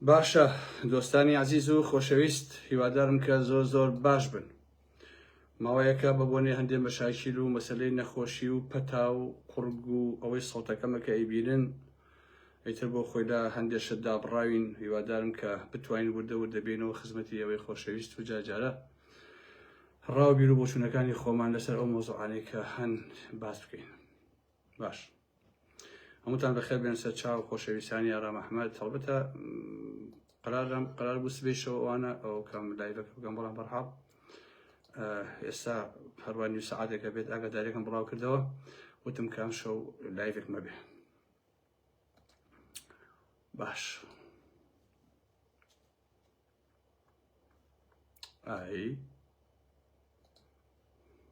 باشە دۆستانی عزیز و خۆشەویست هیوادارم کە زۆر باش بن. ماوەیەکە بە بۆنێ هەندێک مەشاکیل و مەسلەی نەخۆشی و پەتا و قورگ و ئەوەی سەڵتەکەمەکە ئەیبینن ئەیتر بۆ خۆیدا هەندێشت دابڕاوین. هیوادارم کە بتوانین وردە بێنەوە خزمەتی ئەوەی خۆشەویست و جاجارە ڕاو بیر و بۆچوونەکانی خۆمان لەسەر ئەو مۆزوعانەی کە هەن باس بکەین. باش هەمووتان بەخێر بێن سەر چاو خۆشەویستانی ئارام ئەحمەد. هەڵبەتە قرار بوو سبەیشەوە ئەوانە ئەو کەم لایڤەکە بگەم، بەڵام بەرحاڵ ئێستا هەروانی سەعاتێکە بێت ئاگاداریەکەم بڵاو کردەوە، وتم کە ئەم شەو لایڤێک مەبێ. باش ئای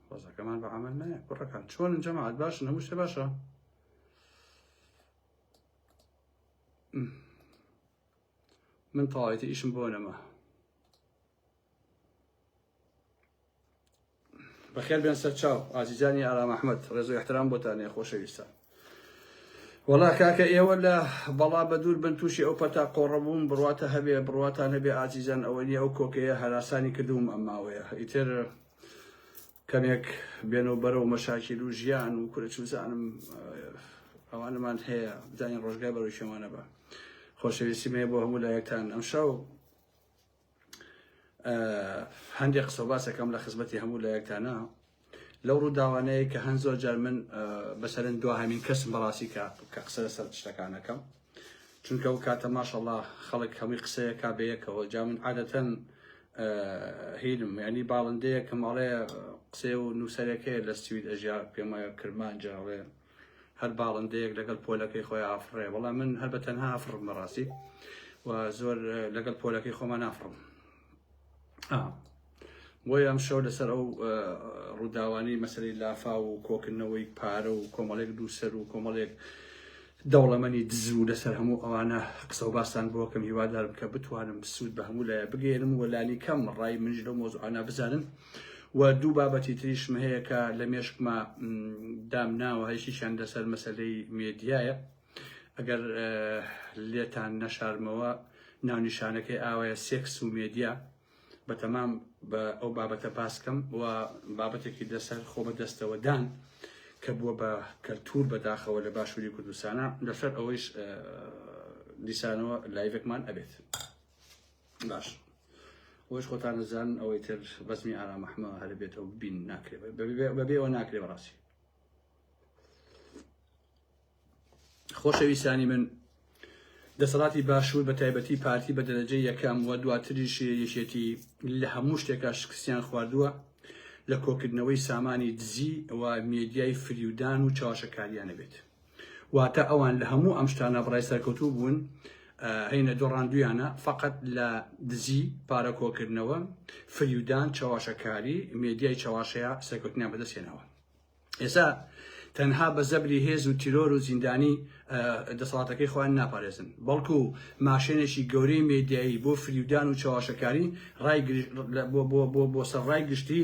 ڕۆژەکەمان بە عەمەل نایە کوڕەکان. چۆنن جەماعەت؟ باشن؟ هەموو شتێ باشە؟ من تەواوەتی ئیشم بۆ نەما. بەخێر بێن سەر چاو ئازیزانی ئارام ئەحمەد، ڕێز و احترام بۆتانێ خۆشەویستان. وەڵا کاکە ئێوە لە بەڵا بەدوور بن تووشی ئەو پەتا قۆڕەبوون بڕواتە هەبێ بڕواتان هەبێ ئازیزان. ئەوە نیە ئەو کۆکەیە هەراسانی کردوم ئەم ماوەیە. ئیتر کەمێک بێنەوە بەرەو مەشاکیل و ژیان و کورە چوزانم ئەوانەمان هەیە، بزانین ڕۆژگای بەڕووی شێوانە بە خۆشەویستیم هەیە بۆ هەموو لایەکتان. ئەمشەو هەندێک قسە و باسەکەم لە خزمەتی هەموو لایەکتانە لەو ڕووداوانەیە کە هەند زۆر جار من بەسەرن دواهەمین کەسم بەڕاستی کە قسە لەسەر شتەکانەکەم، چونکە ئەو کاتە ماشەڵڵا خەڵک هەمووی قسەیە کا بەیەکەوە. جا من عادەتەن هیلم یعنی باڵندەیەکم ئەڵێ قسێ و نووسەرەکەی لە ستوید ئەژیا پێم وایە کرمانجاڵێ هەر باڵندەیەک لەگەڵ پۆلەکەی خۆی ئافڕێ. وەڵام من هەر بە تەنها ئافڕم بەڕاستی و زۆر لەگەڵ پۆلەکەی خۆمان نافڕم. بۆی ئەم شەو لەسەر ئەو ڕووداوانی مەسەلەی لافا و کۆکردنەوەی پارە و کۆمەڵێک دووسەر و کۆمەڵێک دەوڵەمەنی دز و لەسەر هەموو ئەوانە قسە و باستان بۆکەم. هیوادارم کە بتوانم سوود بە هەموو لایە بگەێنم و لانی کەم ڕای منج لەو مۆزوعانە بزانن. و دوو بابەتی تریشم هەیە کە لە مێشکمە دامناوە، هەیشیشان لەسەر مەسەلەی مێدیایە. ئەگەر لێتان نەشارمەوە ناونیشانەکەی ئاوایە سێکس و مێدیا بەتەمام بە ئەو بابەتە باسکەم و بابەتێکی لەسەر خۆ بەدەستەوە دان کە بووە بە کەلتور بەداخەوە لە باشووری کوردستانە. لەسەر ئەوەیش دیسانەوە لایڤێکمان ئەبێت. باش ئەوەش خۆتان نەزانن ئەوەی تر بەزمی ئارام ئەحمەد هەر بێتەوە بین ناکرێت، بەبێ ئەوە ناکرێت. بەڕاستی خۆشەویستانی من، دەسەڵاتی باشوور بە تایبەتی پارتی بە دەرەجەی یەکەم و دواتریش یەکێتی لە هەموو شتێکا شکستیان خواردووە لە کۆکردنەوەی سامانی دزی و مێدیای فریودان و چاواشەکاریانە بێت. واتە ئەوان لە هەموو ئەم شتانە بڕای سەرکەوتوو بوون، هەینە دۆڕاندویانە فقط لە دزی، پارە کۆکردنەوە، فریودان، چاواشەکاری، مێدیای چاواشەیە سەرکەوتنیان بەدەستێنەوە. ئێستا تەنها بە زەبری هێز و تیرۆر و زیندانی دەسەڵاتەکەی خۆیان ناپارێزن، بەڵکو ماشێنێکی گەورەی مێدیایی بۆ فریودان و چاواشەکاری بۆ سەرڕای گشتی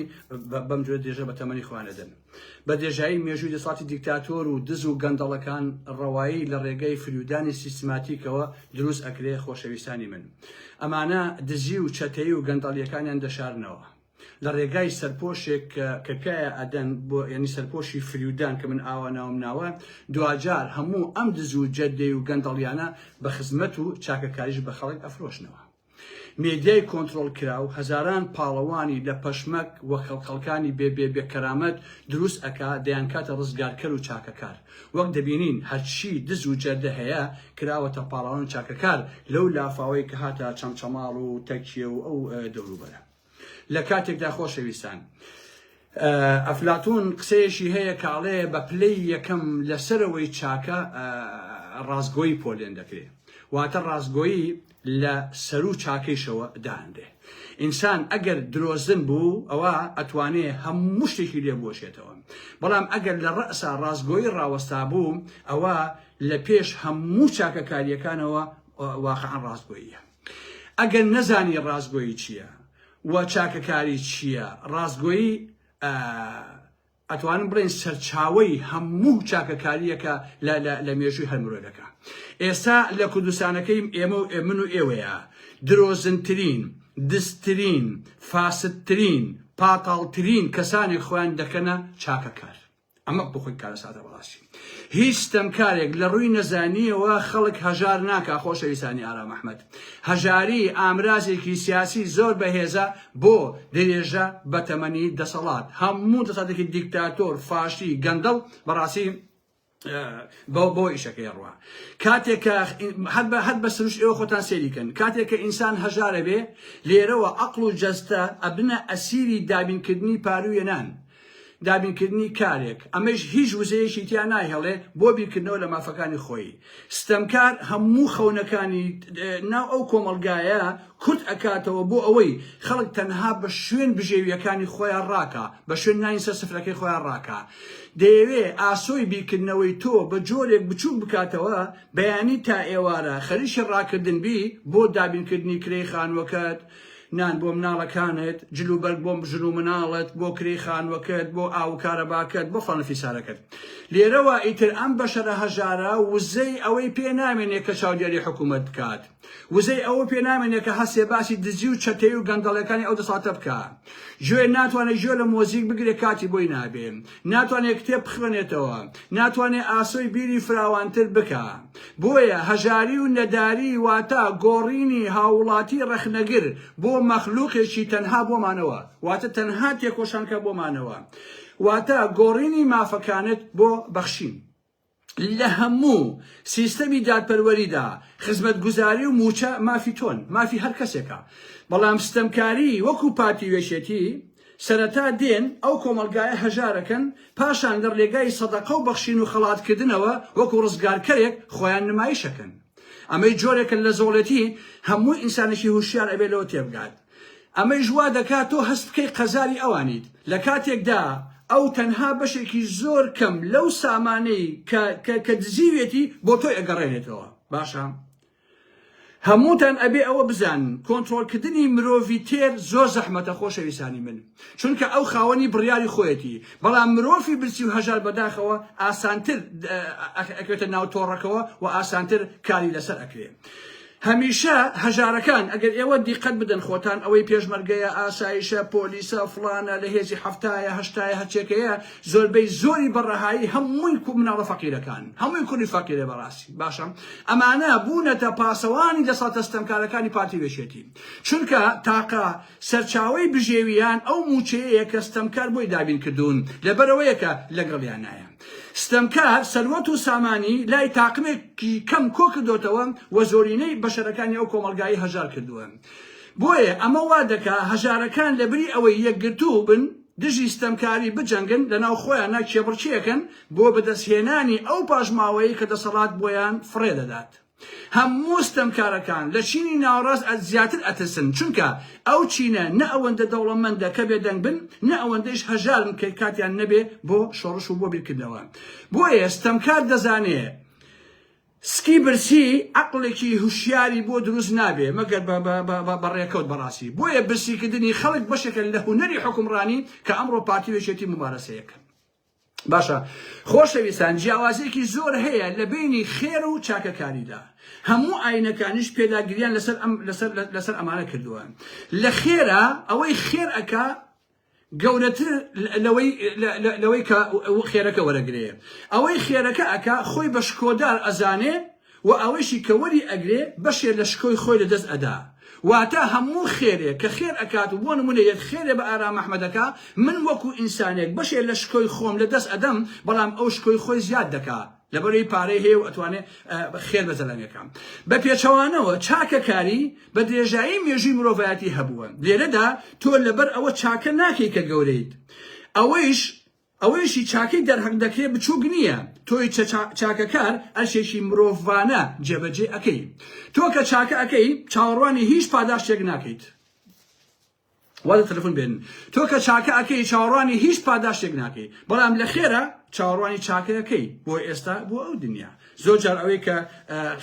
بەم جۆرە دێژە بە تەمەنی خۆیانەدەن. بە دێژایی مێژووی دەسەڵاتی دیکتاتۆر و دز و گەندەڵەکان ڕەوایی لە ڕێگەی فریودانی سیستماتیکەوە دروست ئەکرێ. خۆشەویستانی من، ئەمانە دزی و چەتەیی و گەندەڵیەکانیان دەشارنەوە لە ڕێگای سەرپۆشێک کە پێیە ئەدەن بۆ ینی سەرپۆشی فریودان کە من ئاوا ناوم ناوە. دوجار هەموو ئەم دز و جەدەی و گەندەڵیانە بە خزمەت و چاکەکاریش بە خەڵک ئەفرۆشنەوە. مێدیای کۆنتترۆل کرا و هەزاران پاڵەوانی لە پەشمەک وە خەڵخەڵکانی بێکەرامەت دروست ئەکا دەیان کاتە ڕزگارکەر و چاکەکار. وەک دەبینین هەرچی دز و جەردە هەیە کراوەتە پاڵەوان و چاکەکار لەو لافاوەی کە هاتە چەمچەماڵ و تەکیە و ئەو دەوروبەرە. لە کاتێکدا خۆشەویستان، ئەفلاتون قسەیەشی هەیە کاڵێ بە پلەی یەکەم لەسەرەوەی چاکە ڕازگۆیی پۆلێن دەکرێت. واتە ڕازگۆیی لە سەر و چاکەیشەوە داهەندێ. ئینسان ئەگەر درۆزن بوو ئەوە ئەتوانێ هەموو شتێکی لێ بۆشێتەوە، بەڵام ئەگەر لە ڕەسا ڕازگۆیی ڕاوەستا بوو ئەوە لە پێش هەموو چاکەکاریەکانەوە واقعەن ڕازگۆییە. ئەگەر نەزانی ڕازگۆیی چییە و چاکەکاری چییە، ڕازگۆیی ئەتوانم بڵێن سەرچاوەی هەموو چاکەکاریەکە لە مێژووی هەر مرۆڤەکە. ئێستا لە کوردستانەکەی ئێمە و من و ئێوەیە درۆزنترین، دستترین، فاسدترین، پاتاڵترین کەسانی خۆیان دەکەنە چاکەکار. ئەمە بخۆی کارە سادە بەڕاستی. هیچ ستەمکارێک لە ڕووی نەزانیەوە خەڵک هەژار ناکە خۆشەویستانی ئارام ئەحمەد. هەژاری ئامرازێکی سیاسی زۆر بەهێزە بۆ درێژە بە تەمەنی دەسەڵات. هەموو دەسەڵاتێکی دیکتاتۆر، فاشی، گەندەڵ بەڕاستی بۆ ئیشەکەی ڕوا. کاتێککە هەر بە سروش ئێوە خۆتان سێریکەن، کاتێککە ئینسان هەژارە بێ لێرەوە عەقڵ و جەستە ئەبنە ئەسیری دابینکردنی پارویەنان، دابینکردنی کارێک. ئەمەش هیچ وزەیەکی تیا ناهێڵێ بۆ بیرکردنەوە لە مافەکانی خۆی. ستەمکار هەموو خەونەکانی ناو ئەو کۆمەلگایە کورت ئەکاتەوە بۆ ئەوەی خەڵک تەنها بە شوێن بژێویەکانی خۆیان ڕاکە، بە شوێن ناین سەر سفرەکەی خۆیان ڕاکە. دەیەوێ ئاسۆی بیرکردنەوەی تۆ بە جۆرێک بچوو بکاتەوە بەیانی تا ئێوارە خەریکی ڕاکردن بی بۆ دابینکردنی کرێی خانووەکەت، نان بۆ مناڵەکانت، جلوبەرگ بۆ ژن و مناڵت، بۆ کرێی خانووەکەت، بۆ ئاو کارەباکەت، بۆ فەڵەفیسارەکەت. لێرەوە ئیتر ئەم بەشەرە هەژارە وزەی ئەوەی پێ نامێنێت کە چاودێری حکوومەت بکات، وزەی ئەوە پێ نامێنێت کە هەسێ باسی دزی و چەتەی و گەندەڵەکانی ئەو دەساتە بکە. گوێ ناتوانێت گوێ لە مۆزیک بگرێ کاتی بۆی نابێ، ناتوانێت کتێب بخوێنێتەوە، ناتوانێت ئاسۆی بیری فراوانتر بکە. بۆیە هەژاری و نەداری واتە گۆڕینی هاوڵاتی ڕەخنەگر بۆ مەخلووقێکی تەنها بۆمانەوە، واتە تەنها تێکۆشانکە بۆمانەوە، واتە گۆڕینی مافەکانت بۆ بەخشین. لە هەموو سیستەمی دادپەروەریدا خزمەتگوزاری و موچە مافی تۆن، مافی هەر کەسێکە. بەڵام ستەمکاری وەکو پارتی وێشێتی سەرەتا دێن ئەو کۆمەلگایە هەژارەکەن، پاشان لە ڕێگای سەدەقە و بەخشین و خەڵاتکردنەوە وەکو ڕزگارکەرێک خۆیان نمایشەکەن. ئەمەی جۆرێکن لە زۆڵەتی هەموو ئینسانێکی هوشیار ئەبێ لەوە تێبگات. ئەمەی ژوا دەکات تۆ هەست بکەی قەزاری ئەوانیت لە کاتێکدا ئەو تەنها بەشێکی زۆر کەم لەو سامانەی کە دزیوێتی بۆ تۆی ئەگەڕێنێتەوە. باشە هەمووتان ئەبێ ئەوە بزان کۆنتڕۆلکردنی مرۆڤی تێر زۆر زەحمەتە خۆشەویستانی من، چونکە ئەو خاوەنی بڕیاری خۆیەتی. بەڵام مرۆڤی برسی و هەژار بەداخەوە ئاسانتر ئەکرێتە ناو تۆڕەکەوە و ئاسانتر کاری لەسەر ئەکرێ. هەمیشە هەژارەکان ئەگەر ئێوە دیقەت بدەن خۆتان ئەوەی پێشمەرگەیە، ئاسایشە، پۆلیسە، فڵانە، لە هێزی هەفتایە، هەشتایە، هەرچێکەیە زۆربەی زۆری بەڕەهایی هەمووی مناڵە فەقیرەکان، هەمووی کوردی فەقیرە بەڕاستی. باشە ئەمانە بوونەتە پاسەوانی دەسەڵاتە ستەمکارەکانی پارتی وێشێتی، چونکە تاقا سەرچاوەی بژێویان ئەو موچەیەیە کە ستەمکار بۆی دابین کردوون لەبەرەوەیەکە لەگەڵیان نایە. ستەمکار سەروەت و سامانی لای تاقمێکی کەم کۆ کردوتەوە و زۆرینەی بەشەرەکانی ئەو کۆمەلگایی هەژار کردووە. بۆیە ئەمە وا دەکا هەژارەکان لەبری ئەوەی یەکگرتوو بن دژی ستەمکاری بجەنگن لەناو خۆیان ناکێبڕچیەکەن بۆ بەدەستهێنانی ئەو پاژماوەیە کە دەسەڵات بۆیان فڕێ دەدات. هەموو ستەمکارەکان لە چینی ناوەڕاست زیاتر ئەترسن، چونکە ئەو چینە نە ئەوەندە دەوڵەمەندە کە بێدەنگ بن، نە ئەوەندەش هەژارن کە کاتیان نەبێ بۆ شۆڕش و بۆ بیرکردنەوە. بۆیە ستەمکار دەزانێ سکی برسی عەقڵێکی هوشیاری بۆ دروست نابێ مەگەر بەڕێکەوت بەڕاستی. بۆیە برسیکردنی خەڵک بەشێکە لە هونەری حکومڕانی کە ئەمڕۆ پارتی وێشێتی ممارەسەیەکە. باشە خۆشەویستان، جیاوازێکی زۆر هەیە لە بینی خێر و چاکەکاریدا. هەموو ئاینەکانیش پێداگریان لەسەر ئەمانە کردووە. لە خێرە ئەوەی خێر ئەکا گەورەتر لەوەی کە خێرەکە وەرەگرێ. ئەوەی خێرەکە ئەکا خۆی بە شکۆدار ئەزانێ و ئەوەیشی کە وەری ئەگرێ بەشێ لە شکۆی خۆی لەدەست ئەدا. واتە هەموو خێرێ کە خێر ئەکات و بۆ نمونەیەک خێرێ بە ئارام ئەحمەدەکە، من وەکو ئینسانێک بەشێ لە شکۆی خۆم لەدەست ئەدەم، بەڵام ئەو شکۆی خۆی زیاد دەکا لەبەرەوەی پارەی هەیە و ئەتوانێت خێر بەزەلەنگەکان. بە پێچەوانەوە چاکەکاری بە درێژایی مێژووی مرۆڤایەتی هەبووە. لێرەدا تۆ لەبەر ئەوە چاکە ناکەی کە گەورەیت، ئەوەیشی چاکەی دەرهەنگ دەکرێت بچووک نییە. تۆی چاکەکار ئەرشێکی مرۆڤانە جێبەجێ ئەەکەی. تۆ کە چاکە ئەەکەی چاوەڕوانی هیچ پاداشتێک ناکەیت. وادە تەلەفۆن بێنن تۆ کە چاکە ئەەکەی چاوەڕوانی هیچ پاداشتێک ناکەی بەڵام لە خێرە چاوەڕوانی چاکەکەی بۆ ئێستا بۆ ئەو دنیا زۆر جار ئەوەی کە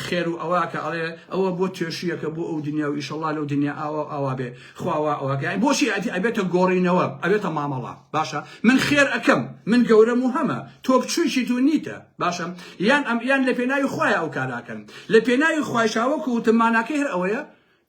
خێر و ئەوواکە ئەڵێ ئەوە بۆ توێشیەکە بۆ ئەو دنیا و ئیشەڵا لەو دنیا ئاوا بێ خواوە ئەوەکە بۆشی ئەتی ئەبێتە گۆڕینەوە ئەبێتە مامەڵە باشە من خێر ئەەکەم من گەورەم و هەمە تۆ بچوویشی تو نیتە باشە یان لە پێناوی خوایە ئەو کاراکەن لە پێناوی خوایشاوەکو وتماناکەی هەر ئەوەیە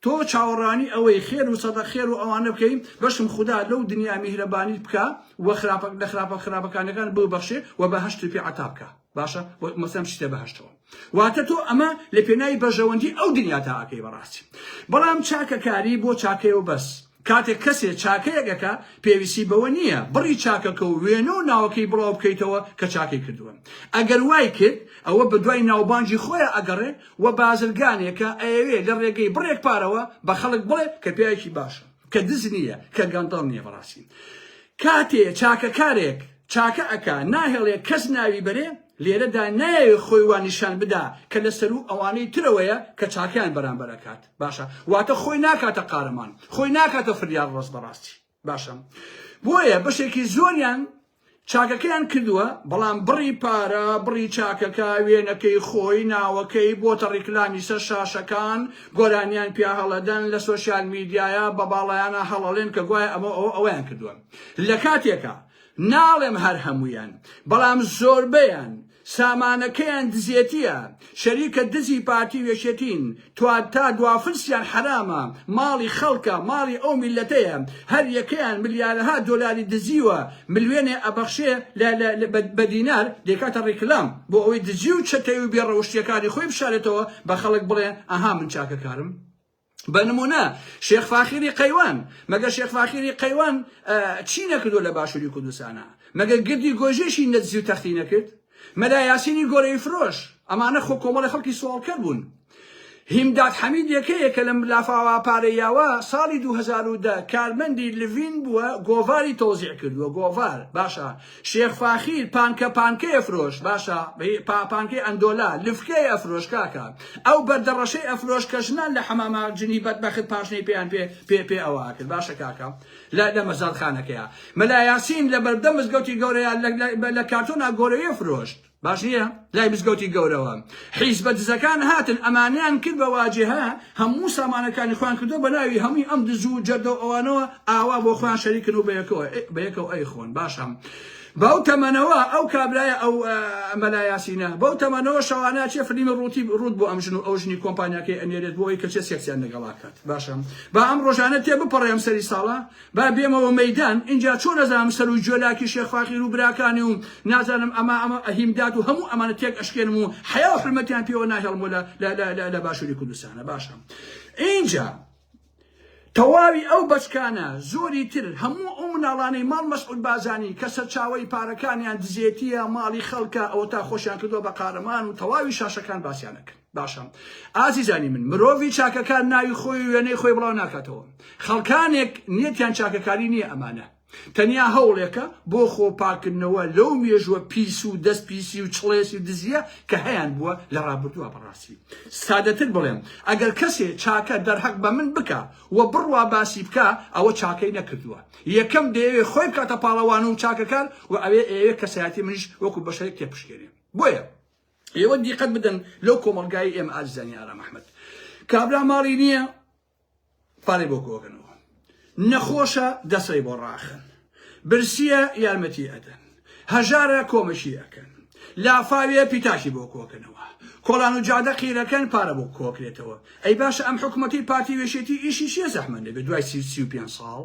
تۆ چاوەڕانی ئەوەی خێر و سەدە خێر و ئەوانە بکەین بەشم خوددا لەو دنیا میهرەبانی بکە وە لە خراپەکانەکان ببەخشێ و بەهەشت پێ عەتا بکە باشە مەسەڵەن شتە بەهەشتەوە واتە تۆ ئەمە لە پێناوی بەژەوەندی ئەو دنیا تا ئەکەی بەڕاستی بەڵام چاکەکاری بۆ چاکەیە و بەس کاتێک کەسێ چاکەیەکەکە پێویستی بەوە نییە بڕی چاکەکە و وێنە و ناوەکەی بڵاو بکەیتەوە کە چاکەی کردووە ئەگەر وای کرد ئەوە بە دوای ناوبانجی خۆیان ئەگەڕێ و بازرگانێکە ئەوێ لە ڕێگەی بڕێک پارەوە بە خەڵک بڵێ کە پیاوێکی باشە کە دز نییە کە گەندەڵ نییە بەڕاستی کاتێ چاکەکارێک چاکە ئەکا ناهێڵێ کەس ناوی بەرێ لێرەدا نایە خۆی وانیشان بدا کە لەسەر و ئەوانەی ترەوەیە کە چاکیان بەرامبەرەکات باشە واتە خۆی ناکاتە قارەمان خۆی ناکاتە فریاد ڕست بەڕاستی باشە بۆیە بەشێکی زۆریان چاکەکەیان کردووە بەڵام بڕی پارە بڕی چاکەکە وێنەکەی خۆی ناوەکەی بۆتە ڕیکلامی سەر شاشەکان گۆرانیان پیا هەڵەدەن لە سۆسیال میدیایە بە باڵایانە هەڵەڵێن کە گوایە ئەوەیان کردووە لە کاتێکە ناڵێم هەر هەمویان بەڵام زۆربەیان سامانەکەیان دزیێتیە شەریکە دزی پارتی وێشێتین تا دوافرسیان حرامە ماڵی خەڵکە ماڵی ئەو میلەتەیە هەر یەکەیان ملیارەها دۆلاری دزیوە ملیێنێ ئەبەخشێ بە دینار دێکاتە ڕیکلام بۆ ئەوەی دزی و چەتەی و بێڕەوشتیەکانی خۆی بشارێتەوە بە خەڵک بڵێن ئەها من چاکەکارم بنمونە شێخ فاخری قەیوان مەگە شێخ فاخری قەیوان چی نەکردو لە باشووری کوردستانە مەگە گردی گۆژێشی نەدزی و تەختی نەکرد مەلا یاسینی گۆرەی فرۆش ئەمانە خۆ کۆمەڵی خەڵکی سوالکەر بوون هیمداد حەمید یەکەیەکە لە ملافاوا پارەیاوە ساڵی 2010 کارمەندی لڤین بووە گۆڤاری تۆزیع کردووە گۆڤار باشە شێخ فاخیر پانکەی ئەفرۆش باشە پانکەی ئەندۆلا لفکەی ئەفرۆش کاکە ئەو بەردەڕەشەی ئەفرۆش کە ژنان لە حەمامە جنی بەدبەخت پاشنەی پێیان پێ ئەوە کرد باشە کاکە لە مەزادخانەکەیە مەلا یاسین لە بەردەم مزگەوتی گەورەیە لە کارتۆنا گۆرەویە فرۆشت باش نییە لای مزگەوتی گەورەوە حیزبە دزەکان هاتن ئەمانیان کرد بە واجهە هەموو سامانەکانی خۆیان کردو بە ناوی هەمووی ئەم دز و جەردە و ئەوانەوە ئاوا بۆ خۆیان شەریکن و بەیەکەوە ئەی خۆن باشە بەو تەمەنەوە ئەو کابرایە ئەو مەلا یاسینە بەو تەمەنەوە شەوانە چێ فلیمە ڕوود بۆ ئەم ژن و ئەو ژنی کۆمپانیاکەی ئەنێرێت بۆی کە چێ سێکسیان لەگەڵاکات باشە با ئەم ڕۆژانە تێ بپەڕێم سەری ساڵە با بێمەوە مەیدان اینجا چۆن نەزانم سەر و جۆلاکی شێخ فاخیر و براکانی و نازانم ئەمە ئەهیمداد و هەموو ئەمانە تێک ئەشکێنم و حیا و حرمەتیان پێوە ناهێڵمەوە لە باشووری کوردستانە باشە اینجا تەواوی ئەو بەچکانە زۆری تر هەموو ئەو مناڵانەی ماڵ مەسعود بازانی کە سەرچاوەی پارەکانیان دزیێتیە ماڵی خەڵکە ئەوە تا خۆشیان کردووە بە قارەمان و تەواوی شاشەکان باسییانەکەن باشە ئازیزانی من مرۆڤی چاکەکان ناوی خۆی و وێنەی خۆی بڵاو ناکاتەوە خەڵکانێک نیەتیان چاکەکاری نییە ئەمانە تەنیا هەوڵێکە بۆ خۆپاکردنەوە لەو مێژوە پیس و دەست پیسی و چڵێسی و دزیە کە هەیان بووە لە ڕابردووە بەڕاستی سادەتر بڵێم ئەگەر کەسێ چاکە دەرهەق بە من بکە و بڕوا باسی بکە ئەوە چاکەی نەکردووە یەکەم دەیەوێ خۆی بکاتە پاڵەوان و چاکەکار و ئەوێ کەسایەتی منیش وەکو بەشەرێک تێپشکێنێ بۆیە ئێوە دیقەت بدەن لەو کۆمەلگای ئێمە ئازیزانی ئارام ئەحمەد کابرا ماڵی نییە پارەی بۆ کۆکەنەوە نەخۆشە دەسەی بۆ ڕاخن برسیە یارمەتی ئەدەن هەژارە کۆمەشی ئەەکەن لافاوێ پیتاشی بۆ کۆکەنەوە کۆڵان و جادە قیرەکەن پارە بۆ کۆکرێتەوە ئەی باشە ئەم حکوومەتی پارتی وێشێتی ئیشی چیە زەحمەت دەبێت دوای 35 ساڵ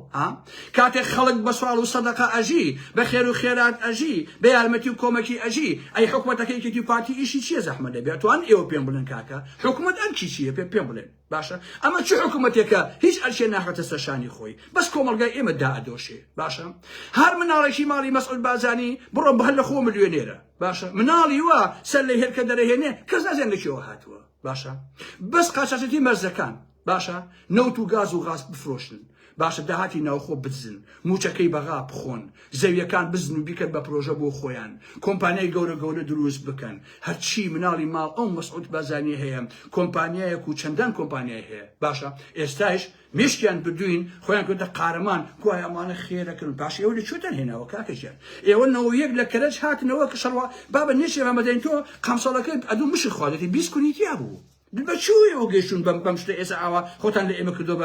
کاتێک خەڵک بە سوال و سەدەقە ئەژی بە خێر و خێرات ئەژی بە یارمەتی و کۆمەکی ئەژی ئەی حکوومەتەکەی کەتی پارتی ئیشی چیە زەحمەت دەبێت توان ئێوە پێم بڵێن کاکە حکوومەت ئەمکی چیە پێم بڵێن باشە ئەمە چه حکوومەتێکە هیچ ئەرشێ ناخەتە سەرشانی خۆی بەس کۆمەلگای ئێمە دائەدۆشێ باشە هەر مناڵێکی ماڵی مەسعود بازانی بڕۆ بە هەر لە خۆ ملیۆنێرە باشە مناڵی وە سەر لە هێرکە دەرەهێنێ کەس نازانێت لەکێوە هاتووە باشە بەس قاچاقەتی مەرزەکان باشە نەوت و گاز و غاز بفرۆشن باشە داهاتی ناوخۆ بزن موچەکەی بەغا بخۆن زەویەکان بزن و بیکەن بە پرۆژە بۆ خۆیان کۆمپانیای گەورە دروست بکەن هەرچی مناڵی ماڵ ئەو مەسعود بازانی هەیە کۆمپانیایەک و چەندان کۆمپانیای هەیە باشە ئێستاش مشکیان بردوین خۆیان کردە قارەمان کوای ئەمانە خێرەکردن باش ئێوە لە چۆتان هێناوە کاکەژیان ئێوە 91 لە کەرەج هاتنەوە کە شەڕوا بابە نێچێ مەمەدەین تۆ قامساڵەکەی ئەدوو مشت خواردێتی 20 کونیتیا بوو بەچووی ئەو گەیشتون بەم شتە ئێستا ئاوا خۆتان لە ئێمە کردو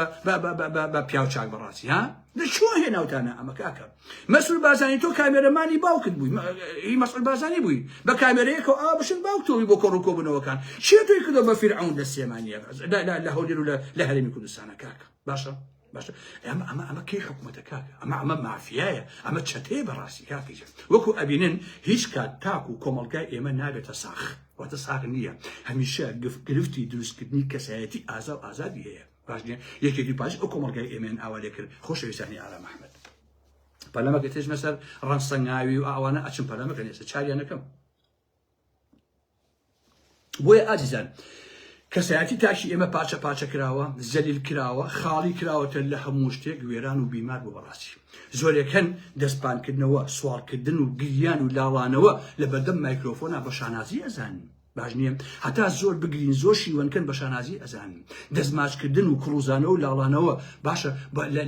بە پیاو چاک بەڕاستی ها لەکوێ هێناوتانە ئەمە کاکە مەسعود بازانی تۆ کامێرەمانی باوکت بووی هی مەسعود بازانی بووی بە کامێرەیەک و بشن باوک تۆی بۆ کۆڕووکۆبنەوەکان چێ تۆی کردو بە فیرعون لە سێمانیە لە هەولێر و لە هەرێمی کوردستانە کاکە باشە ئەمە کەی حکوومەتە کاکە ئەمە مافیایە ئەمە چەتەیە بەڕاستی کاکەجە وەکو ئەبینن هیچ کات تاک و کۆمەڵگای ئێمە نابێتە ساخ واتە ساغ نییە هەمیشە گرفتی دروستکردنی کەسایەتی ئازادی هەیە باش نییە یەکێکی پاش ئەو کۆمەڵگای ئێمەیان ئاوا لێ کرد خۆشەویستانی ئارام ئەحمەد پەرلەمەکە تێژمە سەر ڕەنسەنگاوی و ئەوانە ئەچن پەرلەمەکە ئێستا چاریانەکەم بۆیە ئازیزان کەسایەتی تاشی ئێمە پاچە پاچە کراوە زەلیل کراوە خاڵی کراوەتە لە هەموو شتێک وێران و بیمار بۆ بەڕاستی زۆرێکەن دەستپانکردنەوە سوالکردن و گریان و لاوانەوە لە بەردەم مایکرۆفۆنا بە شانازی ئەزانن باش نییە هەتا زۆر بگرین زۆر شیوەنکەن بە شانازی ئەزانن دەستماچکردن و کڕوزانەوە و لاڵانەوە باشە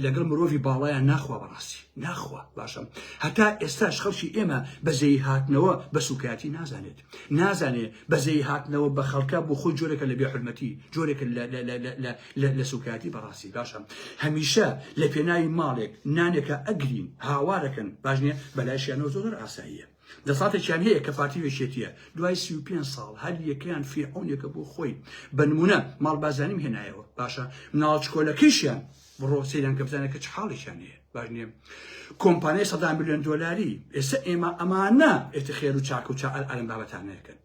لەگەڵ مرۆڤی باڵایان ناخوا بەڕاستی ناخوا باشە هەتا ئێستاش خەڵکی ئێمە بەزەی هاتنەوە بە سوکاتی نازانێت بەزەی هاتنەوە بە خەڵکە بۆ خۆی جۆرێکە لە بێحورمەتی جۆرێکە لە سوکاتی بەڕاستی باشە هەمیشە لە پێناوی ماڵێک نانێکە ئەگرین هاوارەکەن باش نییە بەلایشیانەوە زۆر ئاساییە دەساتێکیان هەیە کە پارتی وێشێتیە دوای 35 ساڵ هەر یەکەیان فیرعونێکە بۆ خۆی بە نمونە ماڵبازانیم هێنایەوە باشە ناڵچکۆلەکەیشیان بڕۆ سەیران کە بزانێت کە چ حاڵیشیان هەیە باش نییە کۆمپانیای 100 میلیۆن دۆلاری ئێستا ئێمە ئەمانە ئێتخێر و چاک و چاعەل ئەلم بابەتانەکەن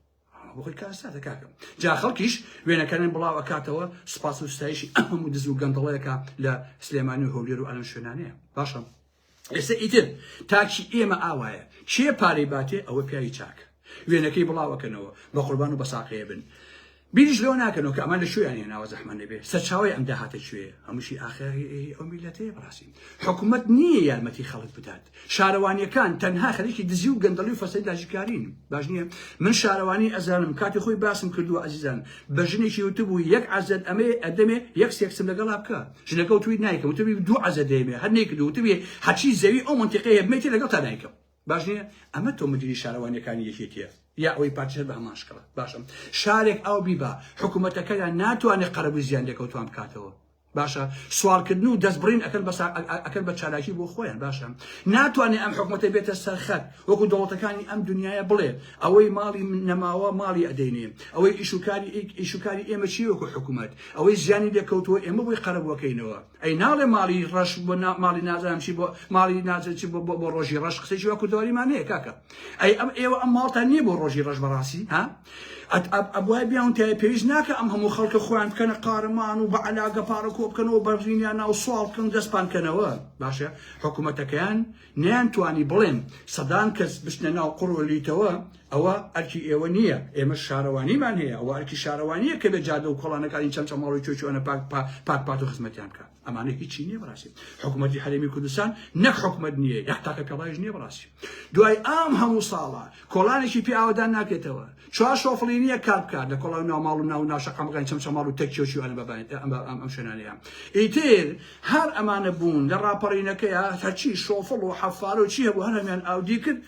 بۆخۆی کارساتە کاکەم جا خەڵکیش وێنەکانیان بڵاو ئەکاتەوە سوپاس و ستایشی هەموو دز و گەندەڵەیەکە لە سلێمانی و هەولێر و ئەلەم شوێنانەیە باشە ئێستا ئیتر تاکسی ئێمە ئاوایە چێ پارەی باتێ ئەوە پیاوی چاکە وێنەکەی بڵاوەکەنەوە بە قوربان و بە ساقەیە بن بیریش لەوە ناکەنەوە کە ئەمان لە شوێیان هێناوە زەحمە نەبێ سەرچاوی ئەم داهاتە کوێ هەمووشی ئاخری ئەو میلەتەیە بەڕاستی حکوومەت نییە یارمەتی خەڵک بدات شارەوانیەکان تەنها خەریکی دزی و گەندەڵی و فەسەی داژیکارین باش نییە من شارەوانی ئەزانم کاتی خۆی باسم کردووە عەزیزان بە ژنێکی وتبوو یەک عەزەت ئەمێ ئەدەمێ یەک سێکسم لەگەڵا بکە ژنەکە وتوی نایکەم وتبی دوو عەزەت دەیمێ هەر نەیکردو وتبی هەرچی زەوی ئەو منتیقەیە بمێتی لەگەڵ تا نایکەم باش نییە ئەمە تۆ مدیری شارەوانیەکانی یەکێتیە یا ئەوەی پارچە بە هەماشکەڵە باشم شارێک ئەو بیبا حکوومەتەکەیان ناتوانێت قەرەبووی زیان لێکەوتوان بکاتەوە باشە سوالکردن و دەستبڕین ئەکەن بە چالاکی بۆ خۆیان باشە ناتوانێت ئەم حکوومەتە بێتە سەرخەت وەکو دەوڵەتەکانی ئەم دنیاە بڵێ ئەوەی ماڵی نەماوە ماڵی ئەدەینێ ئەوەی ئیشوکاری ئێمە چی وەکو حکوومەت ئەوەی زیانی لێکەوتووە ئێمە بۆی قەرەبووەکەینەوە ئەی ناڵێ ماڵی ڕەش بۆ ماڵی نازانم چی بۆ ماڵی نازانچی بۆ ڕۆژی ڕەش قسەی وەکو دەواریمانەیە کاکە ئەی ئێوە ئەم ماڵتان نییە بۆ ڕۆژی ڕەش بەڕاستی ها ئەبوای بیاون تای پێویست ناکە ئەم هەموو خەڵکە خۆیان بکەنە قارەمان و بە عەلاگە پارە کۆ بکەنەوە بەرزینیان ناو سوال بکەن دەستپانکەنەوە باشە حکوومەتەکەیان نەیانتوانی بڵێن سەدان کەس بچنە ناو قوڕۆلیتەوە ئەوە ئەرکی ئێوە نییە ئێمە شارەوانیمان هەیە ئەوە ئەرکی شارەوانیە کە بە جادە و کۆڵانەکانی چەمچە ماڵی چۆچۆنە پاک و خزمەتیان کە ئەمانە هیچی نییە بەڕاستی حکوومەتی هەرێمی کوردستان نەک حکوومەت نییە یاختاکە پێڵایش نییە بەڕاستی دوای ئام هەموو ساڵە کۆڵانێکی پێ ئاوادان ناکرێتەوە چوار شۆفڵی نییە کار بکات لە کۆڵان ناوماڵ و ناو ناشەقەمەکانی چەمچە ماڵ و تەکچۆچی و ئەم شوێنانەیە ئیتر هەر ئەمانە بوون لە ڕاپەڕینەکەیە هەرچی شۆفڵ و حەفارە و چی هەبوو هەر هەمیان ئاودی کرد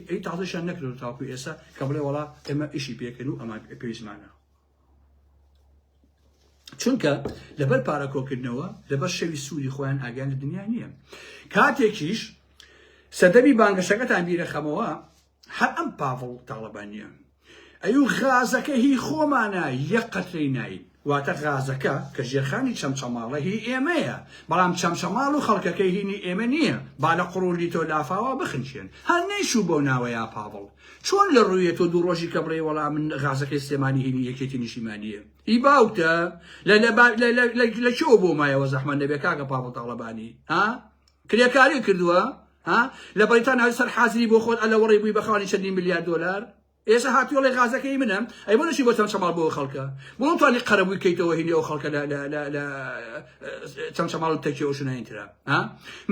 ئەی تازەشیان نەکردو تاوکو ئێستا کە بڵێ وەڵا ئێمە ئیشی پێکەن و ئەمان پێویستمانە چونکە لەبەر پارە کۆکردنەوە لەبەر شەوی سوودی خۆیان ئاگیان لە دنیا نییە کاتێکیش سەدەبی بانگەشەکەتان بیرە خەمەوە هەر ئەم پاڤڵ تاڵەبانیە ئەی غازەکە هی خۆمانە یەک قەترەی ناین واتە غازەکە کە ژێرخانی چەمچەماڵە هی ئێمەیە بەڵام چەمچەماڵ و خەڵکەکەی هینی ئێمە نییە با لە قڕولی تۆ لافاوە بخنچێن هەر نەیشوو بۆ ناوەیە پاڤڵ چۆن لە ڕوویە تۆ دوو ڕۆژی کە بڕێ وەڵام من غازەکەی سلێمانی هینی یەکێتی نیشیمانیە ئی باوکتە لە کێوە بۆ مایەوە زەحمە نەبێ کاکە پاڤڵ تاڵەبانی ها کرێکاری کردووە ها لە بەریتانیا سەر حازری بۆ خۆت ئەلە وەڕێ بووی بەخوانی چەندین میلیارد دۆلار ئێستا هاتیۆڵی غازەکەی منم ئەی بۆ نەچی بۆ چەمچەماڵ بۆ خەڵکە بۆ نتوانانی قەرەبووی کەیتەوە هینی ئەو خەڵکە لە چەمچەماڵ تەکیەوە شناینترا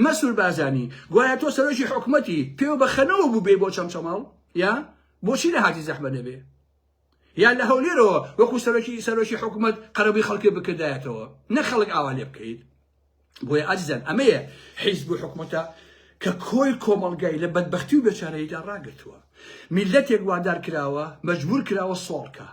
مەسوور بازانی گوایە تۆ سەرۆکی حکوومەتی پێوە بەخەنەوە بوو بێ بۆ چەمچەماڵ یا بۆچی لە هاتی زەحمە نەبێ یان لە هەولێرەوە وەکو سەرۆکی حکوومەت قەرەبووی خەڵکی بکردایەتەوە نە خەڵک ئاوا لێ بکەیت بۆیە ئازیزان ئەمەیە حیزب و حکوومەتە کە کۆی کۆمەڵگای لە بەدبەختی و بێچارەییدا ڕاگرتووە میلەتێک وادار کراوە مەجبور کراوە سۆڵکە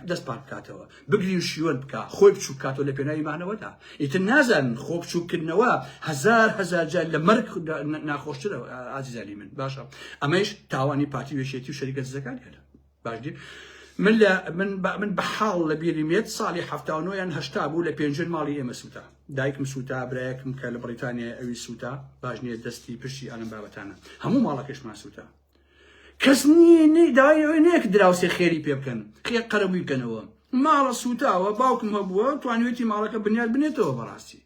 دەست پاک بکاتەوە بگری و شیوەن بکە خۆی بچوو بکاتەوە لە پێناوی مانەوەدا ئیتر نازانن خۆ بچووکردنەوە هەزار جار لە مەرگ ناخۆشترە ئازیزانی من باشە ئەمەش تاوانی پارتی وێشێتی و شەریکە دزەکانیانە باشدی من بەحاڵ لە بیرمێت ساڵی 79 یان 80 بوو لە پێنجن ماڵی ئێمە سووتا دایکم سووتا برایەکم کە لە بریتانیا ئەوی سووتا باش نییە دەستی پشتی ئەم بابەتانە هەموو ماڵەکەشمان سووتا کەس داوای نەیەک دراوسێ خێری پێ بکەن خێر قەرەبووی بکەنەوە ماڵە سووتاوە باوکم هەبووە توانوێتی ماڵەکە بنیاد بنێتەوە بەڕاستی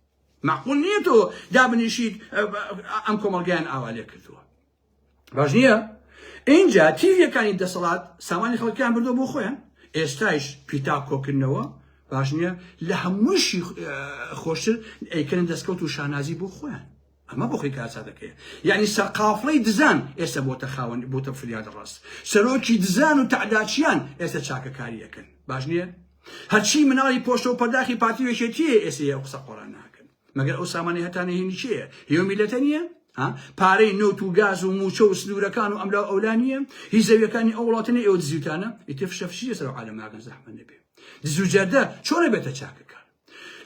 معقول نییەتەوە دابنیشیت ئەم کۆمەڵگەیان ئاوا لێ کردووە باش نییە اینجا تیڤیەکانی دەسەڵات سامانی خەڵکیان بردۆ بۆ خۆیان ئێستایش پیتا کۆکردنەوە باش نییە لە هەمووشی خۆشتر ئەیکردن دەستکەوت و شانازی بۆ خۆیان ئەمە بۆ خۆی کاسا دەکەیە یعنی سەرقافڵەی دزان ئێستا بۆتە خاوەن بۆتە فریاد ڕاست سەرۆکی دزان و تعداچیان ئێستا چاکەکاری یەکەن باش نییە هەرچی مناڵی پۆشتە و پەرداخی پارتی وێشێتیە ئێستا قسە قۆڕان ناکەن مەگەر ئەو سامانی هەتانە هینی چییە هێو میلەتە نییە پارەی نۆت و گاز و موچە و سنوورەکان و ئەملا ئەولانیە هیچ زەویەکانی ئەو وڵاتنی ئێوە دزیوتانە ئیتر شەفشیە سەر عالەماکەن زەحمە نەبێ دزوجەردە چۆنە بێتە چاکەکار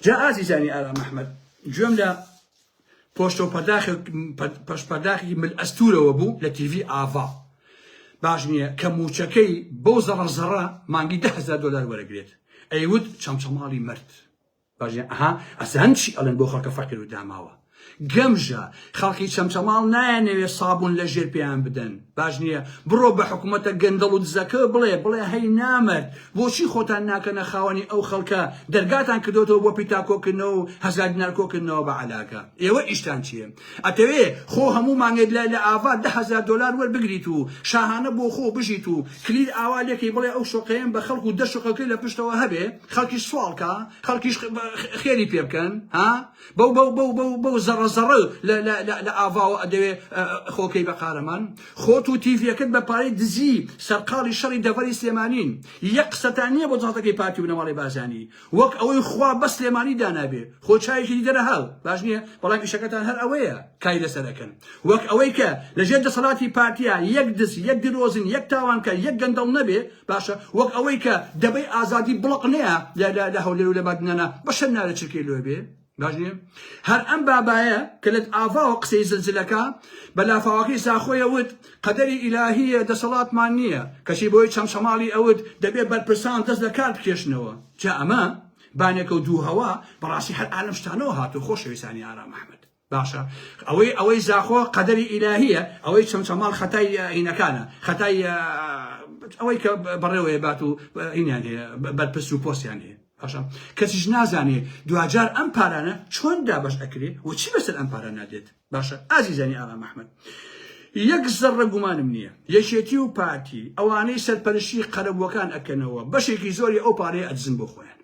جا ئازیزانی ئارام ئەحمەد گوێم لە پۆشتە و پەشپەرداخی مل ئەستورەوە بوو لە تیڤی ئاڤا باش نییە کە موچەکەی بەو زەڕەزەڕە مانگی $10,000 وەرەگرێت ئەیوت چەمچەماڵی مرد باش ئەسان چی ئەڵێن بۆ خەڵکە فەقیر و داماوە گەمژە خەڵکی چەمچەماڵ نایانەوێ سابوون لە ژێر پێیان بدەن باش نییە بڕۆ بە حکوومەتە گەندەڵ و دزەکە بڵێ هەی نامەرد بۆچی خۆتان ناکەنە خاوەنی ئەو خەڵکە دەرگاتان کردوتەوە بۆ پیتاکۆکردنەوە و هەزار دینار کۆکردنەوە بە عەلاکە ئێوە ئیشتان چییە ئەتەوێ خۆ هەموو مانگێت لە ئاوا $10,000 وەربگریت و شاهانە بۆ خۆ بژیت و کلیر ئاوا لێکی بڵێ ئەو شۆقەیەم بە خەڵک و دە شۆقەکەی لە پشتەوە هەبێ خەڵکیش سوالکە خەڵکیش خێری پێ بکەن بەو زەڕەزەڕە لە ئاواوە ئەدەوێ خۆکەی بە قارەمان خۆت و تیڤیەکەت بە پارەی دزی سەرقاڵی شەڕی دەڤەری سلێمانین یەک قسەتان نییە بۆ جاڵتەکەی پارتی بنەماڵی بازانی وەک ئەوەی خوا بە سلێمانی دانابێ خۆ چایەکی دەرە هەڵ باش نییە بەڵام ئیشەکەتان هەر ئەوەیە کای لەسەرەکەن وەک ئەوەی کە لەژێر دەسەڵاتی پارتیە یەک دز یەک درۆزن یەک تاوانکە یەک گەندەڵ نەبێ باشە وەک ئەوەی کە دەبەی ئازادی بڵق نییە لە هەولێر و لە بادنانە بەشەر نارە چرکەی لێ بێ باش نییە هەر ئەم بابایە کە لە ئاڤاوە قسەی زلزلەکە بە لافاوەکەی زاخۆیە وت قەدەری ئیلاهیە دەسەڵاتمان نییە کەشی بۆی چەمچەماڵی ئەوت دەبێت بەرپرسان دەست لە کار بکێشنەوە جا ئەمە بانێکە و دوو هەوا بەڕاستی هەر عالەم شتانەوە هاتوو خۆشەویستانی ئارام ئەحمەد باشە ئەوەی زاخۆ قەدەری ئیلاهیە ئەوەی چەمچەماڵ خەتای هینەکانە خەتای ئەوەی کە بەڕێوەیە بات و هینیان هەیە بەرپرس و پۆستیان هەیە باشە کەسیش نازانێ دوجار ئەم پارانە چۆن دابش ئەکرێ و چی بەسەر ئەم پارە نادێت باشە ئازیزانی ئارام ئەحمەد یەک زەڕە گومانم نییە یەکێتی و پارتی ئەوانەی سەرپەرشتی قەرەبووەکان ئەکەنەوە بەشێکی زۆری ئەو پارەیە ئەدزن بۆ خۆیان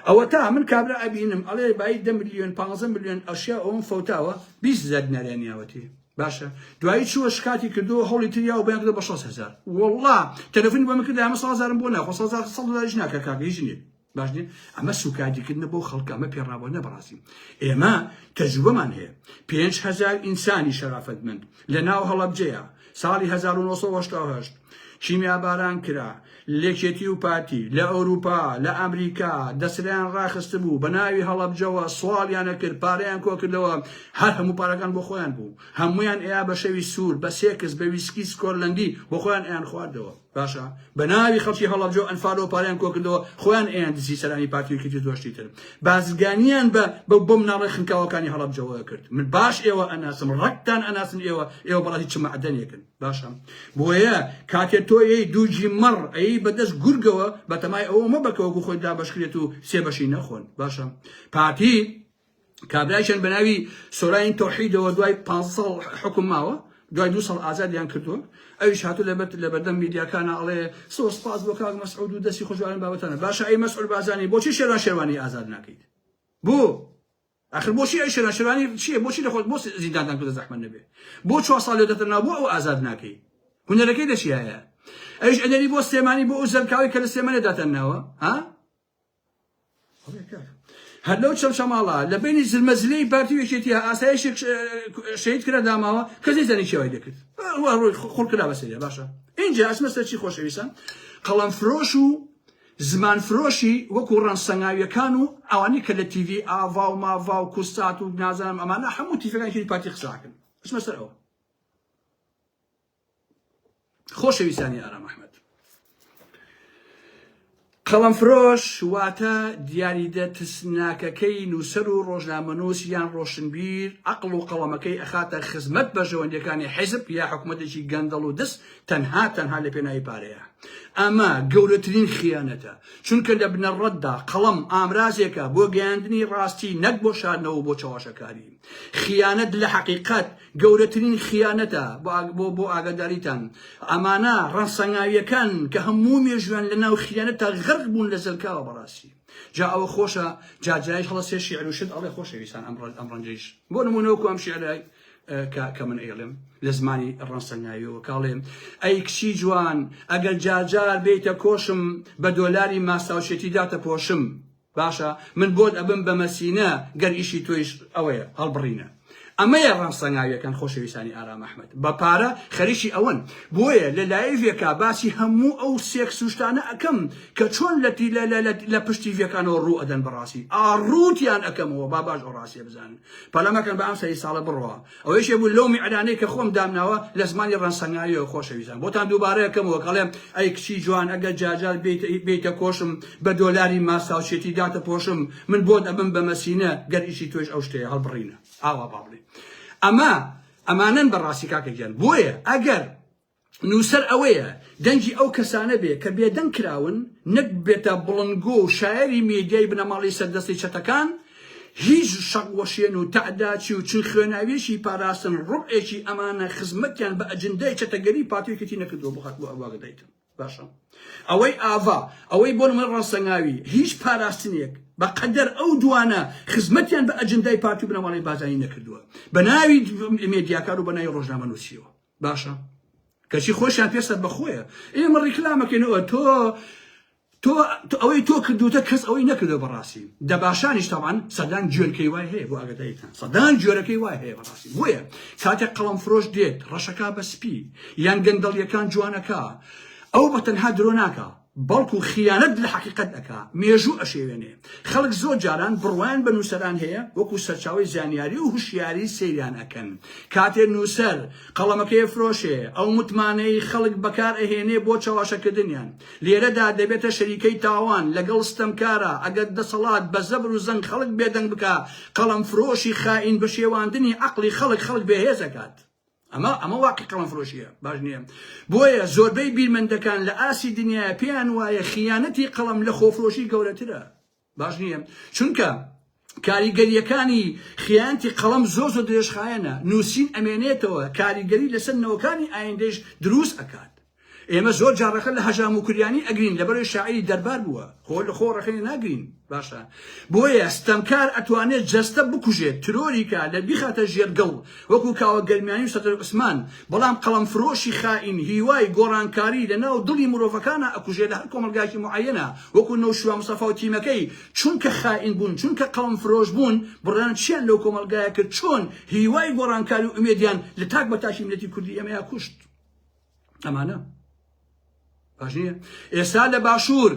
ئەوە تا من کابرا ئەبینم ئەڵێ بای 10 ملیۆن 15 ملیۆن ئەشیا ئەوم فەوتاوە 20,000 دیناریانیاوەتی باشە دوایی چووە شکاتی کردو هەوڵی تریا و بەیان کردو بە 6,000 وەڵڵا تەلەفۆنی بۆ من کردە ئەمە 100,000 بۆ ناخۆ 100,000 ناکە کاکە هیچ نییە باش نییە ئەمە سوکاریکردنە بۆ خەڵکە ئەمە پێڕابوونە بەڕاستی ئێمە تەجروبەمان هەیە 5,000 ئینسانی شەرافەتمەند لە ناو هەڵەبجەیە ساڵی 1980 کیمیاباران کرا لێکێتی و پارتی لە ئەوروپا لە ئەمریکا دەسریان ڕاخست بوو بە ناوی هەڵەبجەوە سواڵیانە کرد پارەیان کۆ کردەوە هەر هەموو پارەکان بۆ خۆیان بوو هەمویان ئەیا بە شەوی سوور بە سێکس بە ویسکی سکۆرلەندی بۆ خۆیان ئەیان خواردەوە باشە بە ناوی خەڵکی هەڵەبجە ئەنفارۆ پارەیان کۆ کردەوە خۆیان ئەیان دزی سەرانی پارتیوەکەی دۆشتی تر بازرگانیان بە مناڵی خنکاوەکانی هەڵەبجەوە کرد من باش ئێوە ئەناسم ڕەکتان ئەناسن ئێوە بەڵاتی چ مەعدەنێکن باشە بۆیە کاتێ تۆ ئەی دووجی مەڕ ئەی بەدەست گورگەوە بە تەمای ئەوە مەبەکەوەکو خۆی دابەشکرێت و سێبەشی نەخۆن باشە پارتی کابرایشان بە ناوی سۆراین تۆحیدەوە دوای 5 ساڵ حکم ماوە دوای 2 ساڵ ئازادیان کردووە ئەویش هاتوو لە بەردەم میدیاکانە ئەڵێ سپاس بۆ کاک مەسعود و دەستی خۆشحاڵیان بابەتانە باشە ئەی مەسعود بازانی بۆچی شێروانی ئازاد ناکەیت بۆ آخر بۆچی ئەی شێروانی چییە بۆچی لەخۆت بۆ زیندانتان کردە زەحمەت نەبێ بۆ 4 ساڵ لێدەتەناو بۆ ئەو ئازاد ناکەی هونەرەکەی دەچی هەیە ئەویش ئەدەری بۆ سلێمانی بۆ ئەو زەرکاوی کە لە سلێمانێ داتەناوە ها هەر لەو چەمچەماڵە لە بینی زلمەزلەی پارتی وێشێتی ئاسایشێک شەهید کرا داماوە کەسی زەنی چێوای دەکرد ڕۆی خوڵ کرا بەسەریە باشە اینجا ئەسمە سەرچی خۆشەویستان قەڵەم فرۆش و زمان فرۆشی وەکو ڕەنسەنگاویەکان و ئەوانی کە لە تیڤی ئاوا و ماوا و کوستات و نازانم ئەمانە هەموو تیفەکانی پارتی قساکن ئەسمە سەر ئەوە خۆشەویستانی ئارام ئەحمەد قەڵەم فرۆش واتە دیاریدە تسناکەکەی نووسەر و ڕۆژنامەنووس یان ڕۆشنبیر عەقڵ و قەڵەمەکەی ئەخاتە خزمەت بە ژەوەندەکانی حیزب یا حکوومەتێکی گەندەڵ و دەست تەنها لە پێناوی پارەیە ئەمە گەورەترین خیانەتە چونکە لە بنەڕەتدا قەڵەم ئامرازێکە بۆ گەیاندنی ڕاستی نەک بۆ شاردنەوە بۆ چاواشەکاری خیانەت لە حەقیقەت گەورەترین خیانەتە بۆ ئاگاداریتان ئەمانە ڕەنسەنگاویەکان کە هەموو مێژویان لە ناو خیانەتە غەرق بوون لە زەرکاوە بەڕاستی جا ئەوە خۆشە جاجایش هەڵەسێ شیعر و شت ئەڵێ خۆشەویستان ئەم ڕەنجەیش بۆ نمونەوەکو ئەم شیعرای کە من ئێڵێم لە زمانی ڕەنسەنگاویەوە کاڵێم ئەی کچی جوان ئەگەر جاجار بێتە کۆشم بە دۆلاری ماساوشێتی داتە پۆشم باشە من بۆت ئەبم بە مەسینە گەر ئیشی تۆیش ئەوەیە هەڵبڕینە ئەمەیە ڕەنسەنگاویەکان خۆشەویستانی ئارام ئەحمەد بە پارە خەریکی ئەوەن بۆیە لە لایڤێکە باسی هەموو ئەو سێکس و شتانە ئەەکەم کە چۆن لە پشتی ڤەکانەوە ڕوو ئەدەن بەڕاستی ئاڕووتیان ئەەکەمەوە با باش ئەو ڕاستیە بزانن پەلەمەکەن بە ئەم سەری ساڵە بڕەوە ئەوەیشێ بوو لەو میعرانەی کە خۆم دامناوە لە زمانی ڕەنسەنگاویەوە خۆشەویستان بۆتان دووبارە ئەەکەمەوە کەڵێم ئەی کچی جوان ئەگەر جاجار بێتە کۆشم بە دۆلاری ماساوچێتی داتە پۆشم من بۆت ئەبم بە مەسینە گەر ئیشی تۆش ئەو شتەیە هەڵبڕینە ئاوا باڵێ ئەمانن بەڕاستی کاکەگیان بۆیە ئەگەر نووسەر ئەوەیە دەنگی ئەو کەسانە بێ کە بێدەنگ کراون نەک بێتە بڵنگۆ و شایری میدیای بنەماڵی سەردەستی چەتەکان هیچ شەقوەشێن و تەعداچی و چون خوێناویێکی پاراستن ڕوئێکی ئەمانە خزمەتیان بە ئەجندای چەتەگەری پاتوێکەتی نەکردووە بۆ خەت بۆ ئەواگەدایتن باشە ئەوەی ئاوا ئەوەی بۆ من ڕەنسەنگاوی هیچ پاراستنێک بەقەدەر ئەو دوانە خزمەتیان بە ئەجندای پارتی و بنەماڵی بازانی نەکردووە بە ناوی مێدیاکار و بە ناوی ڕۆژنامەنووسیەوە باشە کەچی خۆشیان پێسەر بەخۆیە ئێمە ڕیکلامەکەینەوە تۆ ئەوەی تۆ کردوتە کەس ئەوەی نەکردەوە بەڕاستی دەباشانیش تاوان سەدان جۆرەکەی وای هەیە بۆ ئاگاداریتان سەدان جۆرەکەی وای هەیە بەڕاستی بۆیە کاتێک قەڵەم فرۆش دێت ڕەشەکە بە سپی یان گەندەڵیەکان جوانەکە ئەو بە تەنها درۆ ناکە بەڵکو خیانەت لە حەقیقەت ئەکا مێژوو ئەشێوێنێ خەڵک زۆر جاران بڕوان بە نووسەران هەیە وەکو سەرچاوی زانیاری و هوشیاری سەیریان ئەکەن کاتێ نووسەر قەڵەمەکەی فرۆشێ ئەو متمانەی خەڵک بەکار ئەهێنێ بۆ چاواشەکردنیان لێرەدا دەبێتە شەریکەی تاوان لەگەڵ ستەمکارە ئەگەر دەسەڵات بە زەبر و زەنگ خەڵک بێدەنگ بکە قەڵەم فرۆشی خائین بە شێواندنی عەقڵی خەڵک بێهێز ئەکات ئەمە واقعی قەڵەم فرۆشیە باش نییە بۆیە زۆربەی بیرمەندەکان لە ئاسی دنیای پێیان وایە خیانەتی قەڵەم لە خۆفرۆشی گەورەترە باش نییە چونکە کاریگەریەکانی خیانەتی قەڵەم زۆر درێژخایەنە نووسین ئەمێنێتەوە کاریگەری لەسەر نەوەکانی ئایندەش دروست ئەکات ئێمە زۆر جارەکە لە هەژام و کوریانی ئەگرین لەبەرەوەی شاعیری دەربار بووە خۆ لە خۆ ڕەخێنی ناگرین باشە بۆیە ستەمکار ئەتوانێت جەستە بکوژێت ترۆریکە لە بیخاتە ژێرگەڵ وەکو کاوە گەرمیانی و سەتەر عوسمان بەڵام قەڵەم فرۆشی خائین هیوای گۆڕانکاری لە ناو دڵی مرۆڤەکانە ئەکوژێت لە هەر کۆمەلگایکی معەنە وەکو نەوشوا مستەفا و تیمەکەی چونکە خائین بوون چونکە قەڵەم فرۆش بوون بڕیان چیان لەو کۆمەلگایە کرد چۆن هیوای گۆڕانکاری و ئومێدیان لە تاک بە تاشی ملەتی کوردی ئێمەیە کوشت ئەمانە باش نییە ئێستا لە باشوور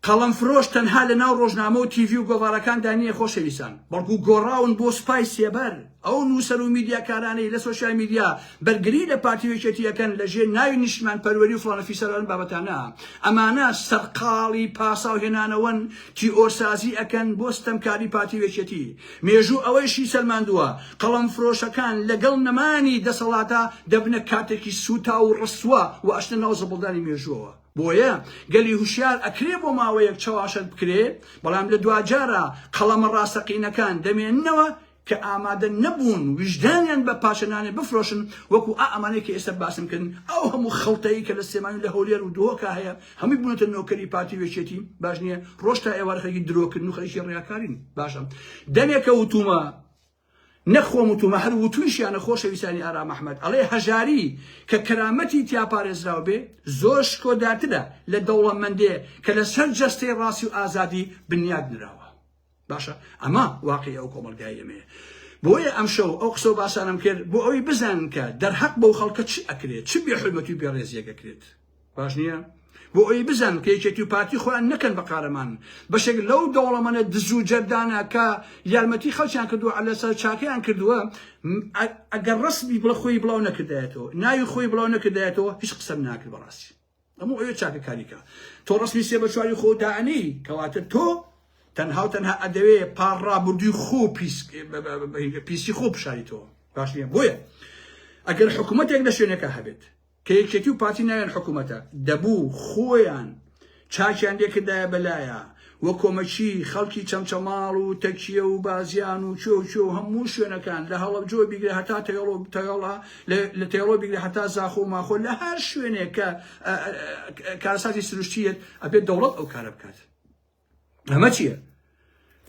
قەڵەم فرۆش تەنها لە ناو ڕۆژنامە و تیڤی و گۆڤارەکاندا نییە خۆشەویستان بەڵکو گۆڕاون بۆ سوپای سێبەر ئەو نووسەر و میدیاکارانەی لە سۆشیال میدیا بەرگری لە پارتیوێکێتیەکەن لەژێر ناوی نیشتمان پەروەری و فڵانە فیسەران بابەتانە ئەمانە سەرقاڵی پاسا و هێنانەوەن تیئۆرسازی ئەکەن بۆ ستەمکاری پارتیوێکێتی مێژوو ئەوەیشی سەلماندووە قەڵەم فرۆشەکان لەگەڵ نەمانی دەسەڵاتە دەبنە کاتێکی سوتا و ڕسووە و ئەشتە ناو زەبڵدانی مێژووەوە بۆیە گەلی هوشیار ئەکرێ بۆ ماوەیەک چاواشت بکرێ بەڵام لە دوجارە قەڵەمە ڕاستەقینەکان دەمێننەوە کە ئامادە نەبوون وجدانیان بە پاشەنانێ بفرۆشن وەکو ئەمانەی کە ئێستا باسم کردن ئەو هەموو خەڵتەیی کە لە سێمانی لە هەولێر و دۆکە هەیە هەمووی بوونەتە نۆکەری پارتی وێچێتی باش نییە ڕۆژتا ئێوارە خەڵکی درۆکردن و خەڵکی ڕێیاکارین باشە دەمێکە وتومە نەخۆم وتومە هەر وتویشیانە خۆشەویستانی ئارام ئەحمەد ئەڵێ هەژاری کە کەرامەتی تیا پارێزراو بێ زۆر شکۆداترە لە دەوڵەمەندێ کە لەسەر جەستەی ڕاستی و ئازادی بنیاد نراوە باشە ئەمە واقعی ئەو کۆمەلگای ئێمەیە بۆیە ئەم شەو ئەو قسە و باسانم کرد بۆ ئەوەی بزانن کە دەرحەق بەو خەڵکە چی ئەکرێت چ بێحورمەتی و بێڕێزیەکەکرێت باش نییە بۆ ئەوەی بزانن کە یەکێتی و پارتی خۆیان نەکەن بە قارەمان بەشێک لەو دەوڵەمەندە دز و جەردانە کە یارمەتی خەڵکیان کردووە لەسەر چاکەیان کردووە ئەگەر ڕسمی بڵە خۆی بڵاو نەکردایەتەوە ناوی خۆی بڵاو نەکردایەتەوە هیچ قسەم ناکرد بەڕاستی ئەموو ئەوێ چاکەکاریکە تۆ ڕسمی سێ بە چواری خۆ داعنی کەواتە تۆ تەنها و تەنها ئەدەوێ پاڕابردووی خۆ پیسی خۆ بشاریتەوە باش نییە بۆیە ئەگەر حکوومەتێک لە شوێنێکە هەبێت کە یەکێتی و پارتی ناوێن حکوومەتە دەبوو خۆیان چاکیان لێکردایە بەلایە وە کۆمەچی خەڵکی چەمچەماڵ و تەکیە و بازیان و چۆ هەموو شوێنەکان لە هەڵەبجۆ بیگرێ هەتا تەیۆڵا لە تێڵۆ بیگرێ هەتا زاخۆ و ماخۆ لە هەر شوێنێک کە کارەساتی سروشتیت ئەبێت دەوڵەت ئەو کارە بکات ئەمە چییە؟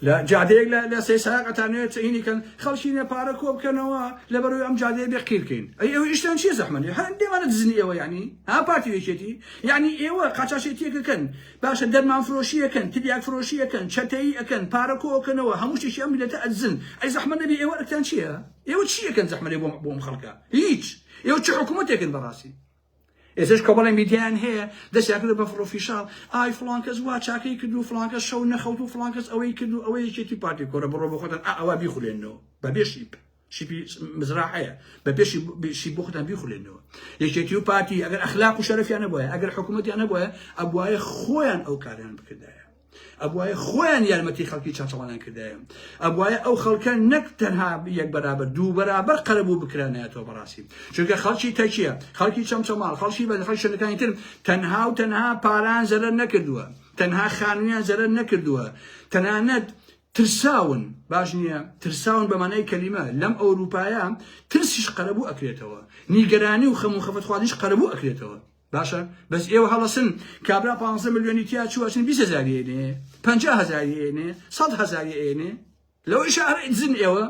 لە جادەیەک لە سەیساقەتانوێت هینیکەن خەڵکی پارە کۆ بکەنەوە لەبەرەوەی ئەم جادەیە بێ قیرکەین ئەوە ئیشتان چیە زەحمەتی هەندێمانە دزنی ئێوە یعنی ها پارتی وێچێتی یعنی ئێوە قاچاشێتیەکەکەن باشە دەرمان فرۆشیەکەن تریاک فرۆشیەکەن چەتەیی ئەکەن پارە کۆکەنەوە هەموو شتێکی ئەم میلەتە ئەدزن ئەی زەحمەت نەبێ ئێوە ئەکتان چییە؟ ئێوە چیەکەن زەحمەتی بۆم خەڵکە هیچ ئێوە چ حکوومەتێکن بەڕاستی ئێسش کۆمەڵی میدیان هەیە دەستیان کرد بە فڕۆفیشاڵ ئای فڵان کەس وا چاکەی کرد و فڵان کەس شەو نەخەوت و فڵان کەس ئەوەی کرد و ئەوەی یەکێتی پارتی کۆرە بڕۆ بۆ خۆتان ئەوە بیخولێنەوە بەبێ شیپی مزراعەیە بەبێ شی بۆ خۆتان بیخولێنەوە یەکێتی و پارتی ئەگەر ئەخلاق و شەرەفیان نەبووە ئەگەر حکوومەتیان نەبووە ئەبوایە خۆیان ئەو کاریان بکردایە ئەبوایە خۆیان یارمەتی خەڵکی چاچەڵانیان کردایە ئەبوایە ئەو خەڵکە نەک تەنها یەک بەرابەر دوو بەرابەر قەرەبوو بکرانایەتەوە بەڕاستی چونکە خەڵکی تەکیە خەڵکی چەمچەماڵ خەڵکی بە خەڵکی شوێنەکانی تر تەنها و تەنها پاران زەرەر نەکردووە تەنها خانوویان زەرەر نەکردووە تەنانەت ترساون باش نییە ترساون بەمانای کەلیمە لەم ئەوروپایە ترسیش قەرەبوو ئەکرێتەوە نیگەرانی و خەم و خەفەت خواردنیش قەرەبوو ئەکرێتەوە باشە بەس ئێوە هەڵەسن کابرا 15 ملیۆنی تیا چوەچن 20,000 ئێنێ 50,000 ئێنێ 100,000 ئێنێ لەوەی شارە دزن ئێوە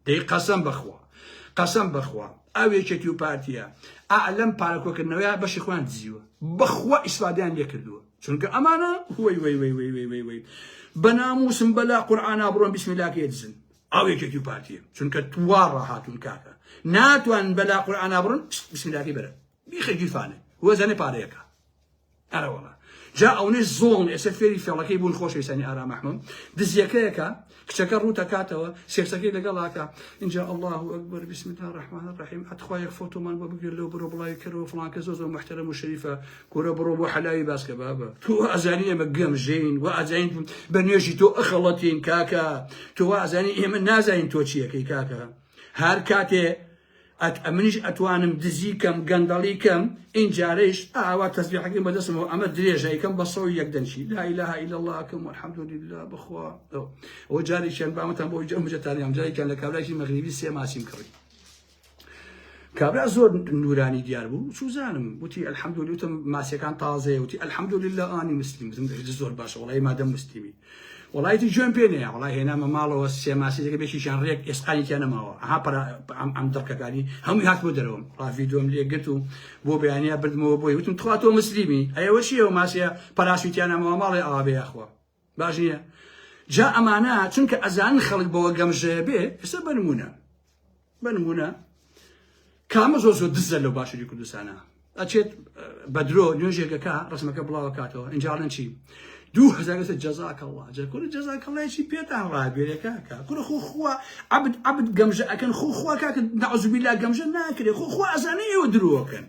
دەی قەسەم بەخوا ئەو یەکێتی و پارتیە ئەلەم پارەکۆکردنەوەیە بەشی خۆیان دزیوە بەخوا ئیسفادیان لێ کردووە چونکە ئەمانە وەی بەناموسم بەلا قورئانا بڕۆن بیسمیلاکە دزن ئەو یەکێتی و پارتیە چونکە توا ڕاهاتون کاکە ناتوان بەلا قورئانا بڕۆن بیسمیلاکی بەرە بیخە گیرفانە وەزانێ پارەیەکە ئەرەوەڵە جا ئەوەی زۆڵ ئێستا فێری فێڵەکەی بوون خۆشەویستانی ئارام ئەحمەد دزیەکەیەکە کچەکە ڕووتەکاتەوە سێکسەکەی لەگەڵاکە اینجا الله ئەکبەر بسم الله الرحمن الرحیم ئەتخوا یەک فۆتۆمان بۆ بگیر لەو بڕۆ بڵاوی کردەوە فڵان کەس زۆر محتەرەم و شەریفە کورە بڕۆ بۆ حەلاوی باسکە بابە تۆ ئەزانی ئێمە گەمژین و ئەزانین بە نوێژی تۆ ئەخەڵەتین کاکە تۆ ئەزانی ئێمە نازانین تۆ چیەکەی کاکە هەر کاتێ منیش ئەتوانم دزیکەم گەندەڵیکەم ئینجارەیش ئاوا تەسبیحەکەی بەدەستمەوە ئەمە درێژەیەکەم بە سەوی یەک دەنشی لا إله إلا الله کەم والحەمدولله بخوا ئەوە جارێکیان بامەتان بۆ جەمجەتانیان جارێکیان لە کابرایکی مەغریبی سێ ماسیم کڕی کابرا زۆر نورانی دیار بوو سوزانم وتی الحەمدولله وتم ماسیەکان تازەیە وتی الحەمدولله ئانی مسلیم زۆر باشە وەڵی مادەم مسلیمی وڵایەتی جوێن پێ نەیە وڵای هێنامە ماڵەوە سێ ماسیەکە بێکیشان ڕێک ئێسقانێکیان نەماوە ئەها ئەم دڕکەکانی هەمووی هات بۆ دەرەوە ڕاڤیدۆم لێ گرت و بۆ بەیانیا بردمەوە بۆی وتم تخوا تۆ مسلیمی ئەیەوە چیەوە ماسیە پەراسویتیان نەماوە ماڵێ ئاوا بێ یاخوا باش نییە جا ئەمانە چونکە ئەزانن خەڵک بەوە گەمژەیە بێ ئێستا بنمونە کامە زۆر دزە لەو باشووری کوردستانە ئەچێت بە درۆ نوێژێکەکە ڕسمەکە بڵاوە کاتەوە ئینجاڵەن چی 2000 جزاك الله كل جزاك الله شي بيتان رابير كاكا كل خو عبد قمجه اكن خو كاك نعوذ بالله قمجه ناكري خو ازاني ودروكن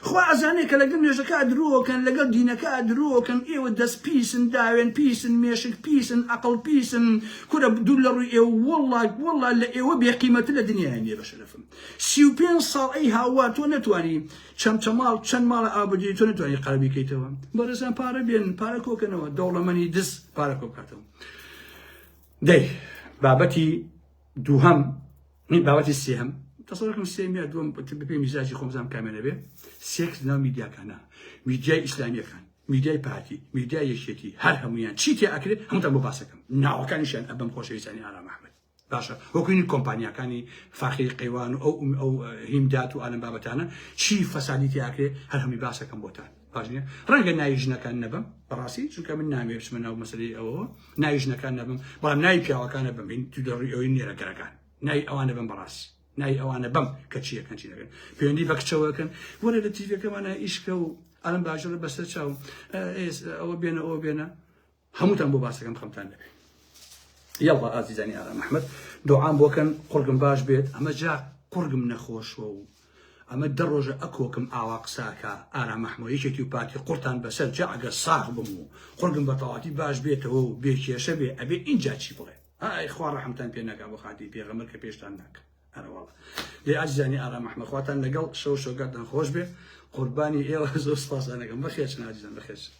خو ازاني كلا قمجه كا دروكن لقل دينك دروكن اي ودس بيسن داوين بيسن ميشك بيسن عقل بيسن كل دولار والله لا اي بقيمه الدنيا هني باش نفهم سيوبين صار اي هوات ونتواني چەمچەماڵ چەند ماڵە ئابدی تۆ نتوانانی قەرەبی کەیتەوە بەڕێزان پارە بێن پارە کۆکەنەوە دەوڵەمەنی دز پارە کۆ بکاتەوە دەی بابەتی دوهم من بابەتی سێهم تەسەڵەکەم سێمیە دووەم بەپێی میزاجی خۆمزانم کامێنە بێ سێکس ناو میدیاکانە میدیای ئیسلامیەکان میدیای پارتی میدیای یەکێتی هەر هەمویان چی تێ ئەکرێت هەمووتان بۆ باسەکەم ناوەکانیشیان ئەبەم خۆشەویستانی ئارام ئەحمەد باشە وەکوینی کۆمپانیەکانی فاخری قەیوان و ئەو هیمدات و ئالەم بابەتانە چی فەسادی تێ ئەکرێت هەر هەمووی باسەکەم بۆتان باش نییە ڕەنگە ناوی ژنەکان نەبم بەڕاستی چونکە من نامێ بچمە ناو مەسەلەی ئەوەوە ناوی ژنەکان نەبم بەڵام ناوی پیاوەکانە بم تو دەڕووی ئەوەی نێرەگەرەکان ناوی ئەوانە بم بەڕاستی ناوی ئەوانە بەم کە چیەکەن چی دەکەن پەیوەندی بە کچەوەکەن وەرە لە تیڤەکەمانە ئیشکە و ئەلم باژەڵە بەسەر چاو ئەوە بێنە ئەوە بێنە هەمووتان بۆ باسەکەم خەمتان دەبێت یاڵا ئازیزانی ئارام ئەحمەد دوعام بۆکەن قورگم باش بێت ئەمە جا قورگم نەخۆشوە و ئەمە دە ڕۆژە ئەکۆکم ئاوا قساکە ئارام ئەحمەد یەکێتی و پارتی قورتان بەسەر جا ئەگە ساغ بم و قورگم بە تەواتی باش بێتەوە و بێکێشە بێ ئەبێ اینجا چی بڵێ ئای خوا ڕەحمتان پێ نەکا بۆ خاتی پێغەمبەر کە پێشتان ناکە ئەرەوەڵە لێ ئازیزانی ئارام ئەحمەد خواتان لەگەڵ شەو شۆگاتان خۆش بێ قوربانی ئێوە زۆر سپاسانەکەم بەخێرچن ئازیزان بەخێرچن